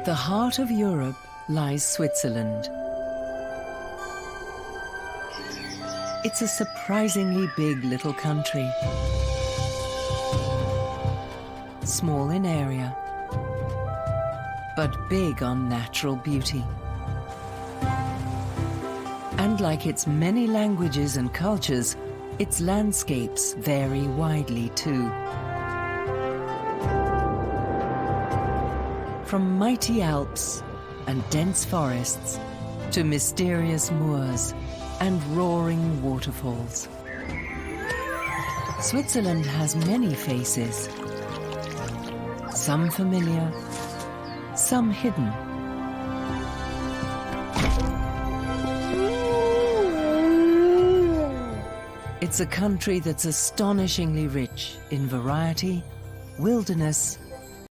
At the heart of Europe lies Switzerland. It's a surprisingly big little country. Small in area, but big on natural beauty. And like its many languages and cultures, its landscapes vary widely too. From mighty Alps and dense forests to mysterious moors and roaring waterfalls. Switzerland has many faces, some familiar, some hidden. It's a country that's astonishingly rich in variety, wilderness,